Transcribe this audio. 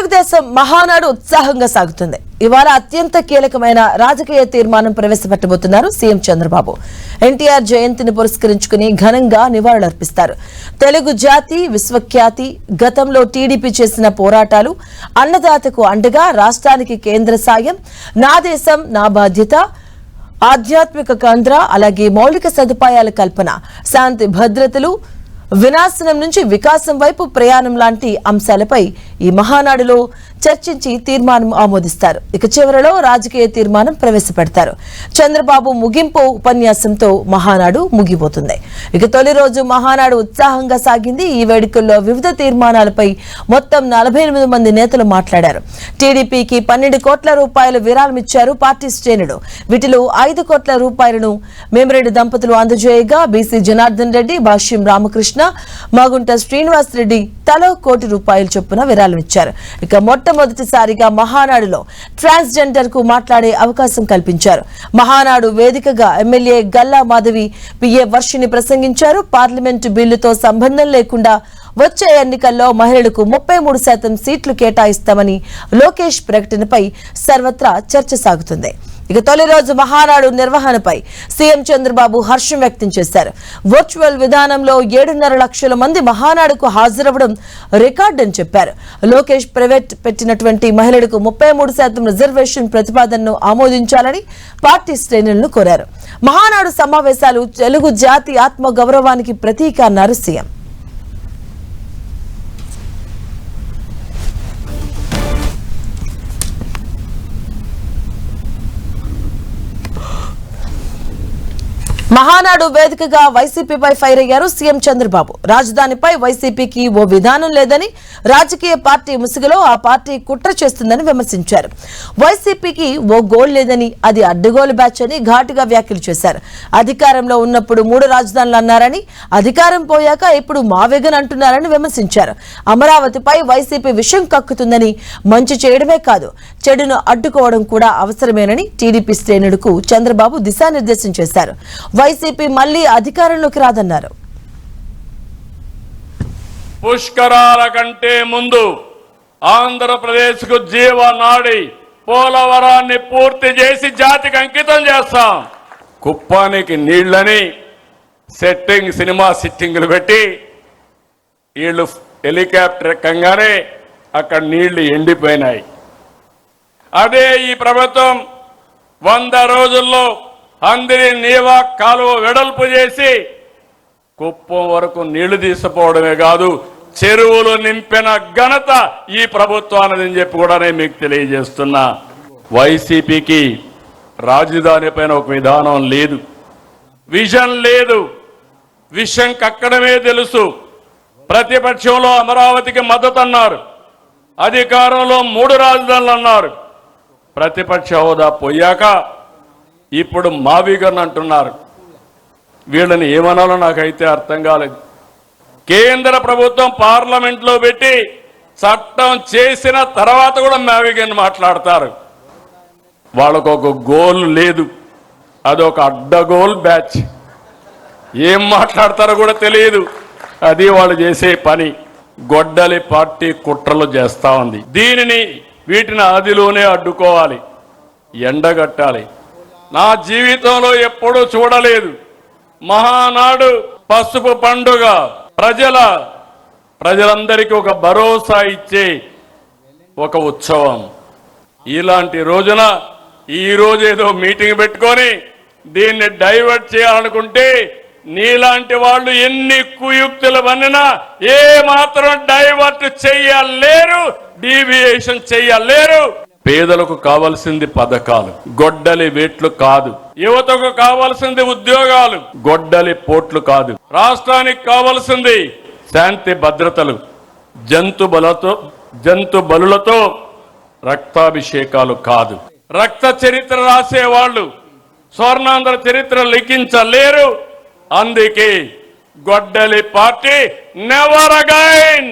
తెలుగుదేశం మహానాడు ఉత్సాహంగా సాగుతుంది. ఇవాళ అత్యంత కీలకమైన రాజకీయ తీర్మానం ప్రవేశపెట్టబోతున్నారు సీఎం చంద్రబాబు. ఎన్టీఆర్ జయంతిని పురస్కరించుకుని ఘనంగా నివాళులర్పిస్తారు. తెలుగు జాతి విశ్వఖ్యాతి, గతంలో టీడీపీ చేసిన పోరాటాలు, అన్నదాతకు అండగా రాష్ట్రానికి కేంద్ర సాయం, నా దేశం నా బాధ్యత, ఆధ్యాత్మిక కేంద్ర, అలాగే మౌలిక సదుపాయాల కల్పన, శాంతి భద్రతలు, వినాశనం నుంచి వికాసం వైపు ప్రయాణం లాంటి అంశాలపై ఈ మహానాడులో చర్చించి తీర్మానం ఆమోదిస్తారు. ఇక చివరలో రాజకీయ తీర్మానం ప్రవేశపెడతారు. చంద్రబాబు ముగింపు ఉపన్యాసంతో మహానాడు ముగిపోతుంది. ఇక తొలి రోజు మహానాడు ఉత్సాహంగా సాగింది. ఈ వేడుకల్లో వివిధ తీర్మానాలపై మొత్తం 48 మంది నేతలు మాట్లాడారు. టీడీపీకి 12 కోట్ల రూపాయల విరాళం ఇచ్చారు పార్టీ శ్రేణులు. వీటిలో 5 కోట్ల రూపాయలను మేమిరెడ్డి దంపతులు అందజేయగా, బీసీ జనార్దన్ రెడ్డి, భాష్యం రామకృష్ణ, మాగుంట శ్రీనివాస్ రెడ్డి తలో 1 కోటి రూపాయల చొప్పున విరాళం ఇచ్చారు. ఇక మొట్టమొదటిసారిగా మహానాడులో ట్రాన్స్జెండర్ కు మాట్లాడే అవకాశం కల్పించారు. మహానాడు వేదికగా ఎమ్మెల్యే గల్లా మాధవి, పిఏ వర్షిని ప్రసంగించారు. పార్లమెంటు బిల్లుతో సంబంధం లేకుండా వచ్చే ఎన్నికల్లో మహిళలకు 33% సీట్లు కేటాయిస్తామని లోకేష్ ప్రకటనపై సర్వత్రా చర్చ సాగుతుంది. ఇక తొలి రోజు మహానాడు నిర్వహణపై సీఎం చంద్రబాబు హర్షం వ్యక్తం చేశారు. వర్చువల్ విధానంలో 7.5 లక్షల మంది మహానాడుకు హాజరవడం రికార్డని చెప్పారు. లోకేష్ ప్రవేశపెట్టినటువంటి మహిళలకు 33% రిజర్వేషన్ ప్రతిపాదనను ఆమోదించాలని పార్టీ శ్రేణులను కోరారు. మహానాడు సమావేశాలు తెలుగు జాతి ఆత్మ గౌరవానికి ప్రతీక అన్నారు సీఎం. మహానాడు వేదికగా వైసీపీపై ఫైర్ అయ్యారు సీఎం చంద్రబాబు. రాజధానిపై వైసీపీకి ఓ విధానం లేదని, రాజకీయ పార్టీ ముసుగులో ఆ పార్టీ కుట్ర చేస్తుందని విమర్శించారు. వైసీపీకి ఓ గోల్ లేదని, అది అడ్డగోలు బ్యాచ్ అని ఘాటుగా వ్యాఖ్యలు చేశారు. అధికారంలో ఉన్నప్పుడు 3 రాజధానులు అన్నారని, అధికారం పోయాక ఇప్పుడు మావేగన్ అంటున్నారని విమర్శించారు. అమరావతిపై వైసీపీ విషం కక్కుతుందని, మంచి చేయడమే కాదు చెడును అడ్డుకోవడం కూడా అవసరమేనని టీడీపీ శ్రేణులకు చంద్రబాబు దిశానిర్దేశం చేశారు. వైసీపీ మళ్లీ అధికారంలోకి రాదన్నారు. పుష్కరాల కంటే ముందు ఆంధ్రప్రదేశ్ కు జీవనాడి పోలవరాన్ని పూర్తి చేసి జాతికి అంకితం చేస్తాం. కుప్పానికి నీళ్లని సినిమా సిట్టింగులు పెట్టి వీళ్ళు హెలికాప్టర్ ఎక్కంగానే అక్కడ నీళ్లు ఎండిపోయినాయి. అదే ఈ ప్రభుత్వం 100 రోజుల్లో అందరి నీవా కాలువ వెడల్పు చేసి కుప్పం వరకు నీళ్లు తీసుకుపోవడమే కాదు, చెరువులు నింపిన ఘనత ఈ ప్రభుత్వానిదని చెప్పి కూడా నేను మీకు తెలియజేస్తున్నా. వైసీపీకి రాజధాని పైన ఒక విధానం లేదు, విజన్ లేదు, విషయం కక్కడమే తెలుసు. ప్రతిపక్షంలో అమరావతికి మద్దతు అన్నారు, అధికారంలో 3 రాజధానులు అన్నారు. ప్రతిపక్ష హోదా పోయాక ఇప్పుడు మావిగన్ అంటున్నారు. వీళ్ళని ఏమనాలో నాకైతే అర్థం కాలేదు. కేంద్ర ప్రభుత్వం పార్లమెంట్లో పెట్టి చట్టం చేసిన తర్వాత కూడా మావిగన్ మాట్లాడతారు. వాళ్ళకు ఒక గోల్ లేదు, అదొక అడ్డగోల్ బ్యాచ్. ఏం మాట్లాడతారో కూడా తెలియదు. అది వాళ్ళు చేసే పని. గొడ్డలి పార్టీ కుట్రలు చేస్తా ఉంది. వీటిని ఆదిలోనే అడ్డుకోవాలి, ఎండగట్టాలి. నా జీవితంలో ఎప్పుడూ చూడలేదు. మహానాడు పసుపు పండుగ ప్రజలందరికీ ఒక భరోసా ఇచ్చే ఒక ఉత్సవం. ఇలాంటి రోజున ఈ రోజు ఏదో మీటింగ్ పెట్టుకొని దీన్ని డైవర్ట్ చేయాలనుకుంటే నీలాంటి వాళ్ళు ఎన్ని కుయుక్తులు పన్నినా ఏ మాత్రం డైవర్ట్ చెయ్యలేరు, డీవియేషన్ చెయ్యలేరు. పేదలకు కావాల్సింది పథకాలు, గొడ్డలి వేట్లు కాదు. యువతకు కావాల్సింది ఉద్యోగాలు, గొడ్డలి పోట్లు కాదు. రాష్ట్రానికి కావాల్సింది శాంతి భద్రతలు, జంతు బలులతో రక్తాభిషేకాలు కాదు. రక్త చరిత్ర రాసేవాళ్ళు స్వర్ణాంధ్ర చరిత్ర లిఖించలేరు. అందుకే గొడ్డలి పార్టీ నెవర్ అగైన్